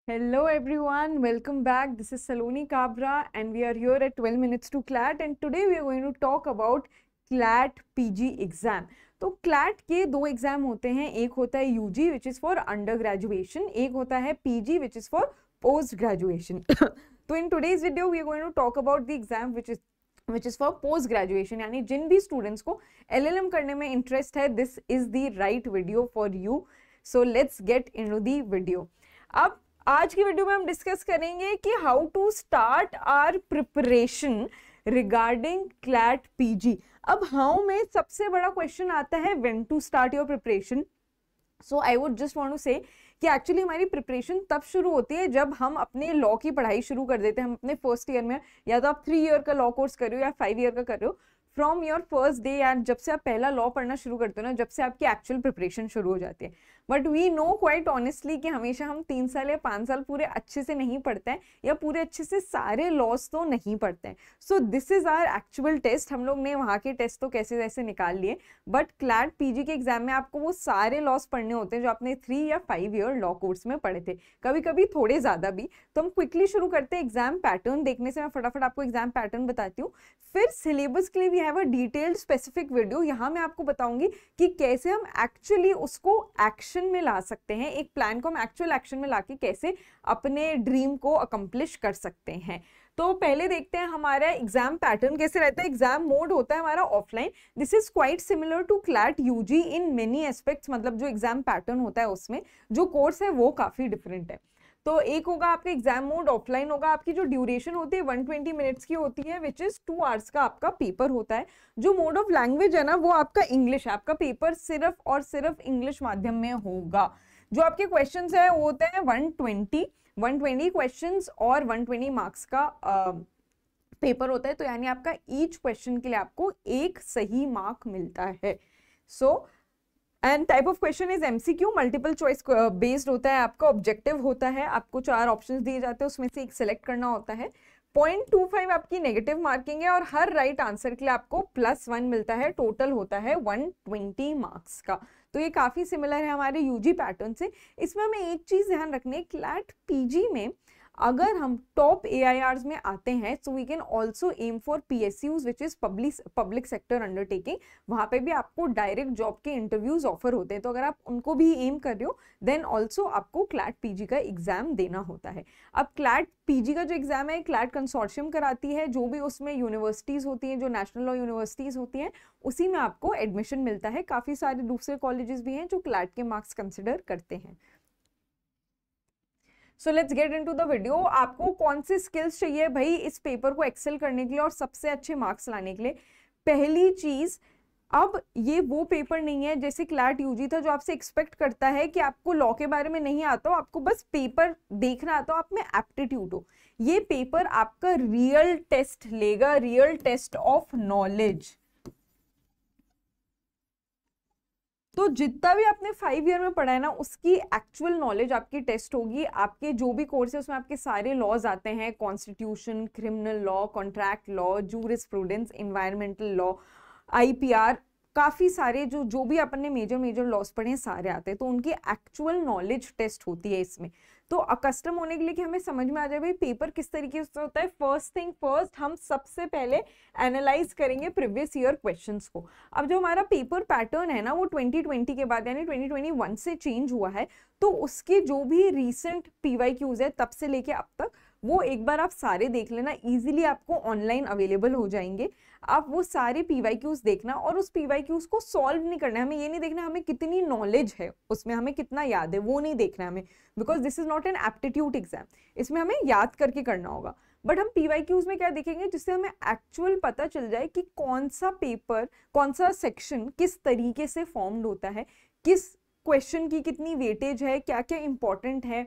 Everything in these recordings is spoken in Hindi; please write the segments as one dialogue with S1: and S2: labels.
S1: Hello everyone, welcome back. This is Saloni Kabra and we are here at 12 minutes to CLAT and today we are going to talk about CLAT PG exam. तो CLAT के दो एग्जाम होते हैं, एक होता है UG which is for under graduation, एक होता है PG which is for post graduation. तो इन today's video we are going to talk about the exam which is for post graduation, यानी जिन भी स्टूडेंट्स को LLM करने में इंटरेस्ट है, this is the right video for you. So let's get into the video. अब आज की वीडियो में हम डिस्कस करेंगे कि how to start our preparation regarding CLAT PG. अब हाउ में सबसे बड़ा क्वेश्चन आता है when to start your preparation. So I would just want to say कि एक्चुअली हमारी प्रिपरेशन तब शुरू होती है जब हम अपने लॉ की पढ़ाई शुरू कर देते हैं. हम अपने फर्स्ट ईयर में, या तो आप 3 ईयर का लॉ कोर्स कर रहे हो या 5 ईयर का कर रहे हो, from your first day, and जब से आप पहला लॉ पढ़ना शुरू करते हो ना, जब से आपकी एक्चुअल प्रिपरेशन शुरू हो जाती है. But we know quite honestly कि हमेशा हम 3 साल या 5 साल पूरे अच्छे से नहीं पढ़ते हैं, या पूरे अच्छे से सारे लॉस तो नहीं पढ़ते हैं. So this is our actual test. हम लोग ने वहाँ के टेस्ट तो कैसे जैसे निकाल लिए, बट क्लैट पीजी के एग्जाम में आपको वो सारे लॉस पढ़ने होते हैं जो आपने 3 या 5 ईयर लॉ कोर्स में पढ़े थे, कभी कभी थोड़े ज़्यादा भी. तो हम क्विकली शुरू करते हैं एग्जाम पैटर्न देखने से. मैं फटाफट आपको एग्जाम पैटर्न बताती हूँ, फिर सिलेबस के लिए we have a detailed specific video. यहाँ मैं आपको बताऊंगी कि कैसे हम एक्चुअली उसको एक्शन में ला सकते हैं, एक प्लान को हम एक्चुअल एक्शन में लाके कैसे अपने ड्रीम को अकम्प्लिश कर सकते हैं. तो पहले देखते हैं हमारा एग्जाम पैटर्न कैसे रहता है. एग्जाम मोड होता है हमारा offline. This is quite similar to CLAT UG in many aspects. मतलब जो एग्जाम पैटर्न होता है उसमें जो कोर्स है वो काफी डिफरेंट है. तो एक होगा आपका एग्जाम मोड ऑफलाइन होगा. आपकी जो ड्यूरेशन होती है 120 मिनट्स की होती है, विच इज 2 आवर्स का आपका पेपर होता है. जो मोड ऑफ लैंग्वेज है ना, वो आपका इंग्लिश है. आपका पेपर सिर्फ और सिर्फ इंग्लिश माध्यम में होगा. जो आपके क्वेश्चंस है वो होते हैं 120 क्वेश्चंस और 120 मार्क्स का पेपर होता है. तो यानी आपका ईच क्वेश्चन के लिए आपको एक सही मार्क मिलता है. So and type of question is MCQ, multiple choice based होता है. आपका ऑब्जेक्टिव होता है, आपको 4 ऑप्शंस दिए जाते हैं, उसमें से एक सिलेक्ट करना होता है. 0.25 आपकी नेगेटिव मार्किंग है और हर राइट आंसर के लिए आपको +1 मिलता है. टोटल होता है 120 मार्क्स का. तो ये काफी सिमिलर है हमारे यूजी पैटर्न से. इसमें हमें एक चीज ध्यान रखनी है, क्लैट पीजी में अगर हम टॉप AIRs में आते हैं, so we can also aim for PSUs which is public sector undertaking. वहां पे भी आपको डायरेक्ट जॉब के इंटरव्यूज ऑफर होते हैं. तो अगर आप उनको भी एम कर रहे हो, देन ऑल्सो आपको क्लैट पीजी का एग्जाम देना होता है. अब क्लैट पीजी का जो एग्जाम है, क्लैट कंसोर्शियम कराती है. जो भी उसमें यूनिवर्सिटीज होती हैं, जो नेशनल लॉ यूनिवर्सिटीज होती हैं, उसी में आपको एडमिशन मिलता है. काफी सारे दूसरे कॉलेजेस भी हैं जो क्लैट के मार्क्स कंसिडर करते हैं. सो let's get into the video. आपको कौन सी स्किल्स चाहिए भाई इस पेपर को एक्सेल करने के लिए और सबसे अच्छे मार्क्स लाने के लिए? पहली चीज, अब ये वो पेपर नहीं है जैसे क्लैट यूजी था जो आपसे एक्सपेक्ट करता है कि आपको लॉ के बारे में नहीं आता हो, आपको बस पेपर देखना आता हो, आप में एप्टीट्यूड हो. ये पेपर आपका रियल टेस्ट लेगा, रियल टेस्ट ऑफ नॉलेज. तो जितना भी आपने 5 ईयर में पढ़ा है ना, उसकी एक्चुअल नॉलेज आपकी टेस्ट होगी. आपके जो भी कोर्स है उसमें आपके सारे लॉज आते हैं, constitution, criminal law, contract law, jurisprudence, environmental law, IPR, काफ़ी सारे जो भी अपन ने मेजर लॉस पढ़े हैं सारे आते हैं. तो उनकी एक्चुअल नॉलेज टेस्ट होती है इसमें. तो अकस्टम होने के लिए कि हमें समझ में आ जाए भाई पेपर किस तरीके से होता है, फर्स्ट थिंग फर्स्ट हम सबसे पहले एनालाइज करेंगे प्रीवियस ईयर क्वेश्चंस को. अब जो हमारा पेपर पैटर्न है ना, वो 2020 के बाद यानी 2021 से चेंज हुआ है. तो उसके जो भी रिसेंट PYQs है तब से लेके अब तक, वो एक बार आप सारे देख लेना. इजीली आपको ऑनलाइन अवेलेबल हो जाएंगे. आप वो सारे PYQs देखना और उस PYQs को सॉल्व नहीं करना है. हमें ये नहीं देखना हमें कितनी नॉलेज है उसमें, हमें कितना याद है, वो नहीं देखना है हमें, because this is not an aptitude exam. इसमें हमें याद करके करना होगा. बट हम PYQs में क्या देखेंगे, जिससे हमें एक्चुअल पता चल जाए कि कौन सा पेपर, कौन सा सेक्शन किस तरीके से फॉर्म्ड होता है, किस क्वेश्चन की कितनी वेटेज है, क्या क्या इंपॉर्टेंट है,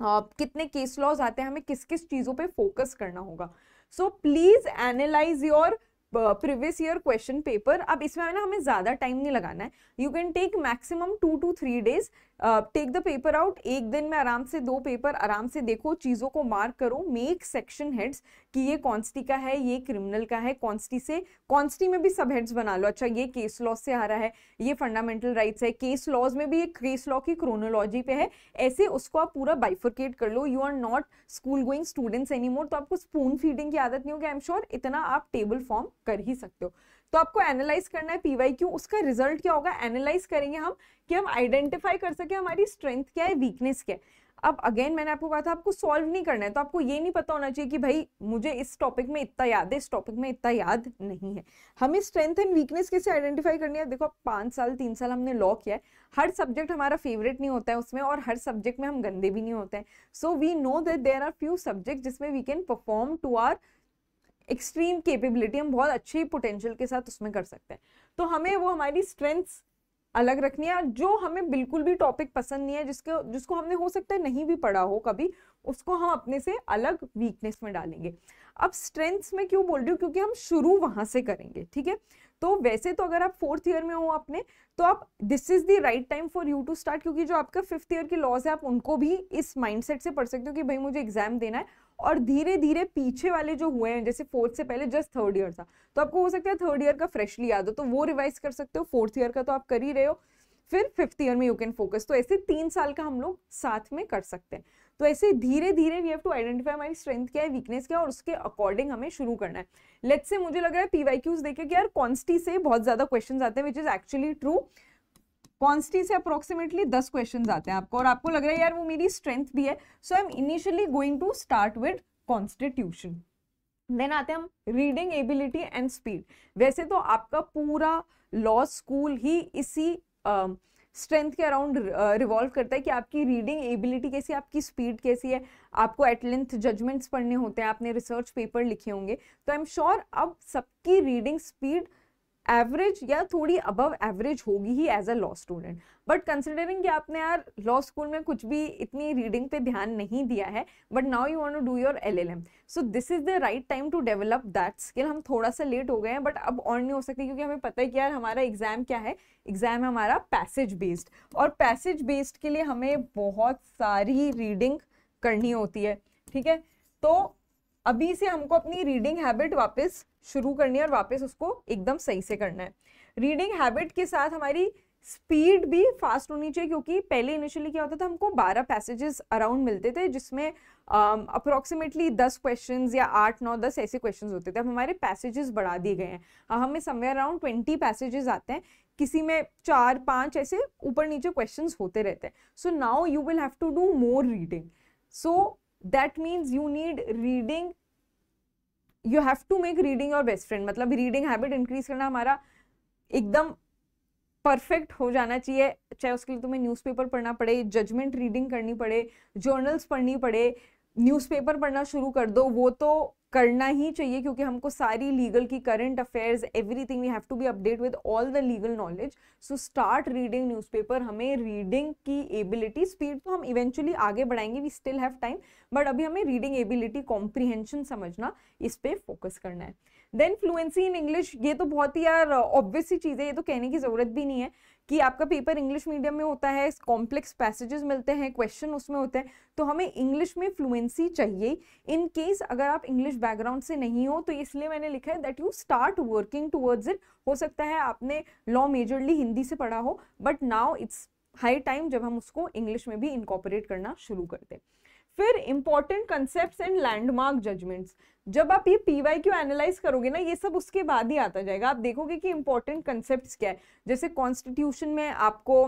S1: कितने केस लॉज आते हैं, हमें किस किस चीज़ों पे फोकस करना होगा. So please analyse your previous year question paper. अब इसमें ना हमें ज्यादा टाइम नहीं लगाना है, you can take maximum 2 to 3 days, take the paper out. एक दिन में आराम से 2 पेपर आराम से देखो, चीजों को मार्क करो, मेक सेक्शन हेड्स कि ये कॉन्स्टी का है, ये क्रिमिनल का है, कॉन्स्टी में भी सब हेड्स बना लो। अच्छा ये केस लॉ से आ रहा है, ये फंडामेंटल राइट्स है, केस लॉज में भी ये केस लॉ की क्रोनोलॉजी पे है, ऐसे उसको आप पूरा बाइफरकेट कर लो। You are not school going students anymore, तो आपको स्पून फीडिंग की आदत नहीं होगी, आई एम श्योर इतना आप टेबल फॉर्म कर ही सकते हो। तो आपको एनालाइज करना है पीवाईक्यू, उसका रिजल्ट क्या होगा एनालाइज करेंगे हम, कि हम आइडेंटिफाई कर सके हमारी स्ट्रेंथ क्या है, वीकनेस क्या है। अब अगेन मैंने आपको कहा था आपको सॉल्व नहीं करना है, तो आपको ये नहीं पता होना चाहिए कि भाई मुझे इस टॉपिक में इतना याद है, इस टॉपिक में इतना याद नहीं है। हमें स्ट्रेंथ एंड वीकनेस कैसे आइडेंटिफाई करनी है, देखो 5 साल 3 साल हमने लॉ किया है, हर सब्जेक्ट हमारा फेवरेट नहीं होता है उसमें, और हर सब्जेक्ट में हम गंदे भी नहीं होते हैं। So we know that there are few subject जिसमें we can perform to our extreme capability, हम बहुत अच्छी पोटेंशियल के साथ उसमें कर सकते हैं। तो हमें वो हमारी स्ट्रेंथ्स अलग रखनी है, जो हमें बिल्कुल भी टॉपिक पसंद नहीं है, जिसको हमने हो सकता है नहीं भी पढ़ा हो कभी, उसको हम अपने से अलग वीकनेस में डालेंगे। अब स्ट्रेंथ्स में क्यों बोल रही हूँ, क्योंकि हम शुरू वहां से करेंगे, ठीक है। तो वैसे तो अगर आप 4th ईयर में हो अपने, तो आप this is the right time for you to start, क्योंकि जो आपका 5th ईयर की लॉज है आप उनको भी इस माइंडसेट से पढ़ सकते हो कि भाई मुझे एग्जाम देना है, और धीरे धीरे पीछे वाले जो हुए हैं, जैसे 4th से पहले जस्ट 3rd ईयर था, तो आपको हो सकता है 3rd ईयर का फ्रेशली याद हो, तो वो रिवाइज कर सकते हो। 4th ईयर का तो आप कर ही रहे हो, फिर 5th ईयर में यू कैन फोकस। तो ऐसे 3 साल का हम लोग साथ में कर सकते हैं। तो ऐसे धीरे धीरे वी हैव टू आइडेंटिफाई हमारी स्ट्रेंथ क्या है, वीकनेस क्या है, और उसके अकॉर्डिंग हमें शुरू करना है। लेट्स से मुझे लग रहा है पीवाईक्यूज देखे कि यार कॉन्स्टी से बहुत ज्यादा क्वेश्चंस आते हैं, विच इज एक्चुअली ट्रू। कॉन्स्टी से अप्रोक्सीमेटली 10 क्वेश्चंस आते हैं आपको, और आपको लग रहा है यार वो मेरी स्ट्रेंथ भी है, so I am initially going to start with constitution. Then आते हैं हम रीडिंग एबिलिटी एंड स्पीड। वैसे तो आपका पूरा लॉ स्कूल ही इसी स्ट्रेंथ के अराउंड रिवॉल्व करता है कि आपकी रीडिंग एबिलिटी कैसी है, आपकी स्पीड कैसी है। आपको एट लेंथ जजमेंट्स पढ़ने होते हैं, आपने रिसर्च पेपर लिखे होंगे, तो आई एम श्योर अब सबकी रीडिंग स्पीड एवरेज या थोड़ी अबव एवरेज होगी ही as a law student. But considering कि आपने यार लॉ स्कूल में कुछ भी इतनी रीडिंग पे ध्यान नहीं दिया है, but now you want to do your LLM, so this is the right time to develop that skill. हम थोड़ा सा लेट हो गए हैं, बट अब और नहीं हो सकती, क्योंकि हमें पता है कि यार हमारा एग्जाम क्या है, एग्जाम है हमारा पैसेज बेस्ड, और पैसेज बेस्ड के लिए हमें बहुत सारी रीडिंग करनी होती है, ठीक है। तो अभी से हमको अपनी रीडिंग हैबिट वापस शुरू करनी है, और वापस उसको एकदम सही से करना है। रीडिंग हैबिट के साथ हमारी स्पीड भी फास्ट होनी चाहिए, क्योंकि पहले इनिशियली क्या होता था, हमको 12 पैसेजेस अराउंड मिलते थे, जिसमें अप्रोक्सीमेटली 10 क्वेश्चंस या 8, 9, 10 ऐसे क्वेश्चंस होते थे। अब हमारे पैसेजेस बढ़ा दिए गए हैं, हमें समवेयर अराउंड 20 पैसेजेस आते हैं, किसी में 4, 5 ऐसे ऊपर नीचे क्वेश्चंस होते रहते हैं। So now you will have to do more reading, so that means you need reading, you have to make reading your best friend. मतलब रीडिंग हैबिट इंक्रीज करना हमारा एकदम परफेक्ट हो जाना चाहिए, चाहे उसके लिए तुम्हें न्यूज़पेपर पढ़ना पड़े, जजमेंट रीडिंग करनी पड़े, जर्नल्स पढ़नी पड़े, न्यूज़पेपर पढ़ना शुरू कर दो, वो तो करना ही चाहिए, क्योंकि हमको सारी लीगल की current affairs everything we have to be update with all the legal knowledge. So start reading newspaper. हमें रीडिंग की एबिलिटी, स्पीड तो हम इवेंचुअली आगे बढ़ाएंगे, we still have time, but अभी हमें रीडिंग एबिलिटी, कॉम्प्रिहेंशन समझना, इस पे फोकस करना है। देन फ्लुएंसी इन इंग्लिश, ये तो बहुत ही यार ऑब्वियस सी चीज़ है, ये तो कहने की जरूरत भी नहीं है कि आपका पेपर इंग्लिश मीडियम में होता है, कॉम्प्लेक्स पैसेजेस मिलते हैं, क्वेश्चन उसमें होते हैं, तो हमें इंग्लिश में फ्लुएंसी चाहिए। इन केस अगर आप इंग्लिश बैकग्राउंड से नहीं हो, तो इसलिए मैंने लिखा है that you start working towards it. हो सकता है आपने लॉ मेजरली हिंदी से पढ़ा हो, but now it's high time जब हम उसको इंग्लिश में भी इनकॉर्पोरेट करना शुरू करते हैं। फिर important concepts and landmark judgments. जब आप ये पीवाईक्यू एनालाइज करोगे ना, ये सब उसके बाद ही आता जाएगा। आप देखोगे कि इंपॉर्टेंट कंसेप्ट्स क्या है, जैसे कॉन्स्टिट्यूशन में आपको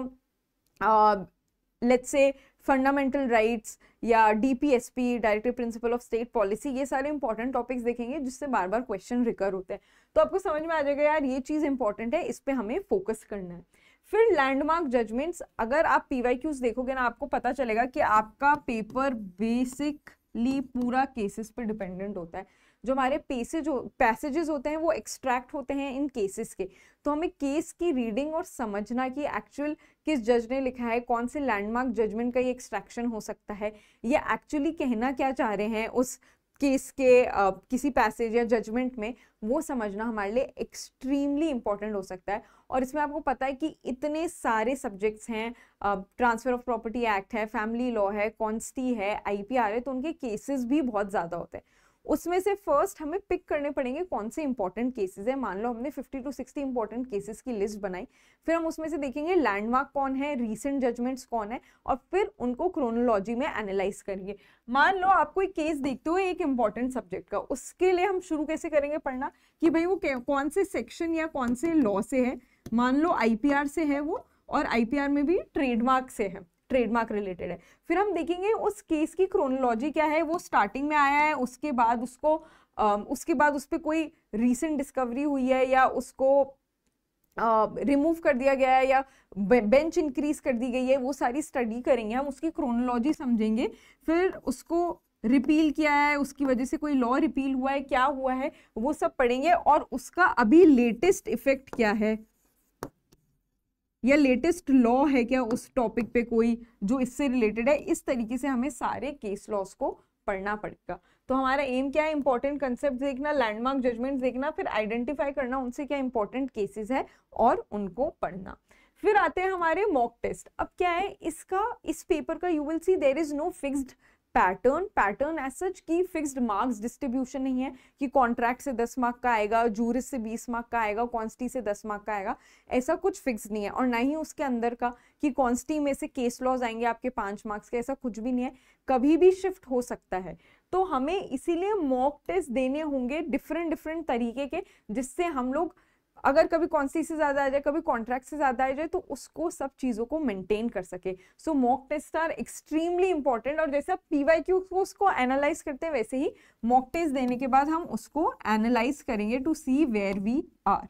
S1: लेट्स से फंडामेंटल राइट्स या DPSP, directive principle of state policy, ये सारे इंपॉर्टेंट टॉपिक्स देखेंगे जिससे बार बार क्वेश्चन रिकर होते हैं, तो आपको समझ में आ जाएगा यार ये चीज इंपॉर्टेंट है, इस पे हमें फोकस करना है। फिर लैंडमार्क जजमेंट्स, अगर आप पीवाईक्यूज देखोगे ना, आपको पता चलेगा कि आपका पेपर बेसिकली पूरा केसेस पे डिपेंडेंट होता है। जो हमारे पैसेजेस होते हैं वो एक्सट्रैक्ट होते हैं इन केसेस के, तो हमें केस की रीडिंग और समझना कि एक्चुअल किस जज ने लिखा है, कौन से लैंडमार्क जजमेंट का ये एक्सट्रैक्शन हो सकता है, या एक्चुअली कहना क्या चाह रहे हैं उस केस के किसी पैसेज या जजमेंट में, वो समझना हमारे लिए एक्सट्रीमली इंपॉर्टेंट हो सकता है। और इसमें आपको पता है कि इतने सारे सब्जेक्ट्स हैं, ट्रांसफर ऑफ प्रॉपर्टी एक्ट है, फैमिली लॉ है, कॉन्स्टी है, आईपीआर है, तो उनके केसेस भी बहुत ज्यादा होते हैं। उसमें से फर्स्ट हमें पिक करने पड़ेंगे कौन से इंपॉर्टेंट केसेस है। मान लो हमने 50 to 60 इंपॉर्टेंट केसेस की लिस्ट बनाई, फिर हम उसमें से देखेंगे लैंडमार्क कौन है, रीसेंट जजमेंट्स कौन है, और फिर उनको क्रोनोलॉजी में एनालाइज करेंगे। मान लो आप कोई केस देखते हो एक इंपॉर्टेंट सब्जेक्ट का, उसके लिए हम शुरू कैसे करेंगे पढ़ना कि भाई वो कौन से सेक्शन या कौन से लॉ से है। मान लो आईपीआर से है वो, और आईपीआर में भी ट्रेडमार्क से है, ट्रेडमार्क रिलेटेड है। फिर हम देखेंगे उस केस की क्रोनोलॉजी क्या है, वो स्टार्टिंग में आया है, उसके बाद उस पर कोई रीसेंट डिस्कवरी हुई है, या उसको रिमूव कर दिया गया है, या बेंच इंक्रीज कर दी गई है, वो सारी स्टडी करेंगे हम, उसकी क्रोनोलॉजी समझेंगे। फिर उसको रिपील किया है, उसकी वजह से कोई लॉ रिपील हुआ है, क्या हुआ है, वो सब पढ़ेंगे, और उसका अभी लेटेस्ट इफेक्ट क्या है, या लेटेस्ट लॉ है क्या उस टॉपिक पे कोई जो इससे रिलेटेड है। इस तरीके से हमें सारे केस लॉस को पढ़ना पड़ेगा। तो हमारा एम क्या है, इंपॉर्टेंट कंसेप्ट देखना, लैंडमार्क जजमेंट देखना, फिर आइडेंटिफाई करना उनसे क्या इंपॉर्टेंट केसेस है और उनको पढ़ना। फिर आते हैं हमारे मॉक टेस्ट। अब क्या है इसका, इस पेपर का you will see there is no fixed pattern as such की फिक्स्ड मार्क्स डिस्ट्रीब्यूशन नहीं है कि कॉन्ट्रैक्ट से 10 मार्क का आएगा, जूरिस से 20 मार्क का आएगा, कॉन्स्टी से 10 मार्क का आएगा, ऐसा कुछ फिक्स नहीं है। और ना ही उसके अंदर का कि कॉन्स्टी में से केस लॉज आएंगे आपके 5 मार्क्स के, ऐसा कुछ भी नहीं है, कभी भी शिफ्ट हो सकता है। तो हमें इसीलिए मॉक टेस्ट देने होंगे डिफरेंट तरीके के, जिससे हम लोग अगर कभी कॉन्स्टी से ज्यादा आ जाए, कभी कॉन्ट्रैक्ट से ज्यादा आ जाए, तो उसको सब चीजों को मेंटेन कर सके। So mock test are extremely important. और जैसे आप पीवाईक्यू को उसको एनालाइज करते हैं, वैसे ही मॉक टेस्ट देने के बाद हम उसको एनालाइज करेंगे to see where we are.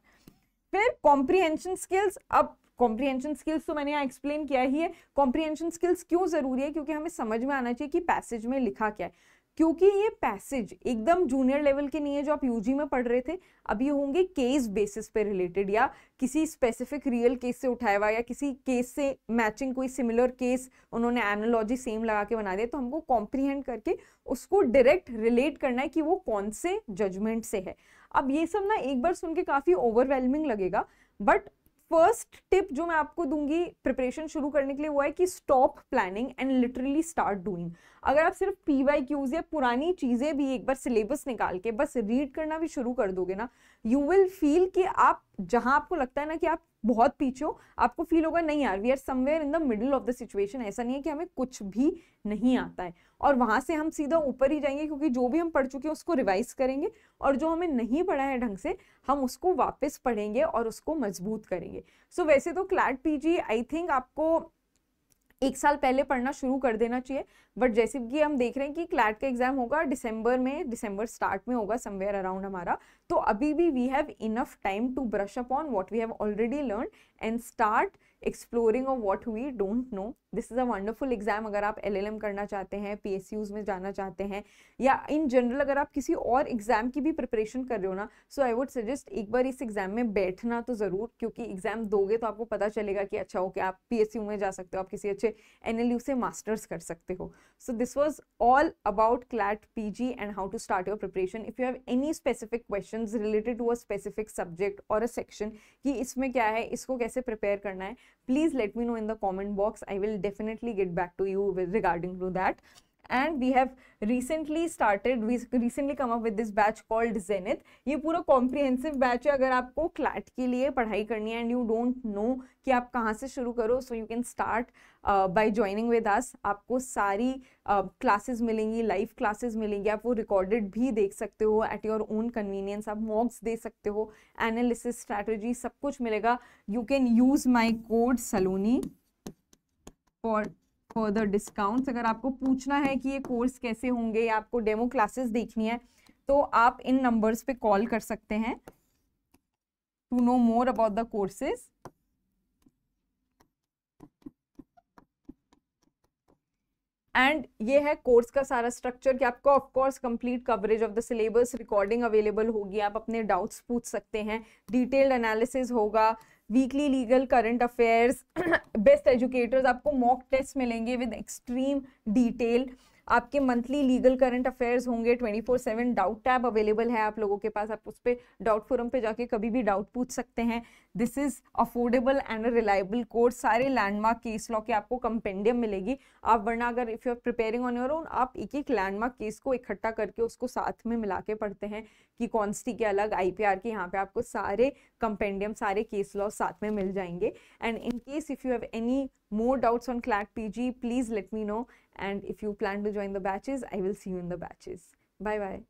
S1: फिर कॉम्प्रिहेंशन स्किल्स। अब कॉम्प्रिहेंशन स्किल्स तो मैंने यहाँ एक्सप्लेन किया ही है। कॉम्प्रिहेंशन स्किल्स क्यों जरूरी है, क्योंकि हमें समझ में आना चाहिए कि पैसेज में लिखा क्या है। क्योंकि ये पैसेज एकदम जूनियर लेवल के नहीं है जो आप यूजी में पढ़ रहे थे, अब ये होंगे केस बेसिस पे रिलेटेड, या किसी स्पेसिफिक रियल केस से उठाया हुआ, या किसी केस से मैचिंग कोई सिमिलर केस उन्होंने एनालॉजी सेम लगा के बना दिया। तो हमको कॉम्प्रीहेंड करके उसको डायरेक्ट रिलेट करना है कि वो कौन से जजमेंट से है। अब ये सब ना एक बार सुन के काफी ओवरवेलमिंग लगेगा, बट फर्स्ट टिप जो मैं आपको दूंगी प्रिपरेशन शुरू करने के लिए वो है कि stop planning and literally start doing. अगर आप सिर्फ पीवाईक्यूज या पुरानी चीजें भी एक बार सिलेबस निकाल के बस रीड करना भी शुरू कर दोगे ना, यू विल फील कि आप जहां आपको लगता है ना कि आप बहुत पीछे हो, आपको फील होगा नहीं यार we are somewhere in the middle of the situation. ऐसा नहीं है कि हमें कुछ भी नहीं आता है, और वहां से हम सीधा ऊपर ही जाएंगे, क्योंकि जो भी हम पढ़ चुके हैं उसको रिवाइज करेंगे, और जो हमें नहीं पढ़ा है ढंग से हम उसको वापस पढ़ेंगे और उसको मजबूत करेंगे। सो वैसे तो क्लैट पीजी आई थिंक आपको 1 साल पहले पढ़ना शुरू कर देना चाहिए, बट जैसे कि हम देख रहे हैं कि क्लैट का एग्जाम होगा दिसंबर स्टार्ट में होगा समवेयर अराउंड हमारा, तो अभी भी we have enough time to brush up on what we have already learn and start exploring of what we don't know. This is a wonderful exam अगर आप LLM करना चाहते हैं, PSUs में जाना चाहते हैं, या इन जनरल अगर आप किसी और एग्जाम की भी प्रिपरेशन कर रहे हो ना, सो आई वुड सजेस्ट एक बार इस एग्जाम में बैठना तो जरूर, क्योंकि एग्जाम दोगे तो आपको पता चलेगा कि अच्छा ओके आप PSU में जा सकते हो, आप किसी अच्छे NLU से मास्टर्स कर सकते हो। So this was all about CLAT PG and how to start your preparation. If you have any specific questions related to a specific subject or a section कि इसमें क्या है, इसको कैसे prepare करना है, please let me know in the comment box. I will definitely get back to you regarding to that. And we have recently come up with this batch called Zenith. ये पूरा comprehensive batch है अगर आपको CLAT के लिए पढ़ाई करनी है and you don't know कि आप कहाँ से शुरू करो, so you can start by joining with us. आपको सारी classes मिलेंगी, live classes मिलेंगी, आप वो recorded भी देख सकते हो at your own convenience, आप mocks दे सकते हो, analysis strategy सब कुछ मिलेगा. You can use my code Saloni for further discounts. अगर आपको पूछना है कि ये कोर्स कैसे होंगे या आपको डेमो क्लासेस देखनी है, तो आप इन नंबर्स पे कॉल कर सकते हैं to know more about the courses. And ये है कोर्स का सारा स्ट्रक्चर कि आपको of course complete coverage of the syllabus, recording available होगी, आप अपने डाउट्स पूछ सकते हैं, डिटेल्ड एनालिसिस होगा, weekly legal current affairs, best educators, आपको मॉक टेस्ट मिलेंगे विद एक्सट्रीम डिटेल, आपके मंथली लीगल करंट अफेयर्स होंगे, 24/7 डाउट टैब अवेलेबल है आप लोगों के पास, आप उस पर डाउट फोरम पे जाके कभी भी डाउट पूछ सकते हैं। This is affordable and reliable course, सारे लैंडमार्क केस लॉ के आपको कंपेंडियम मिलेगी। आप वरना अगर if you are preparing on your own, आप एक एक लैंडमार्क केस को इकट्ठा करके उसको साथ में मिला के पढ़ते हैं कि कॉन्स्टी के अलग, IPR के, यहाँ पे आपको सारे कंपेंडियम, सारे केस लॉ साथ में मिल जाएंगे। And in case if you have any more doubts on CLAT PG, please let me know, and if you plan to join the batches, I will see you in the batches. Bye bye.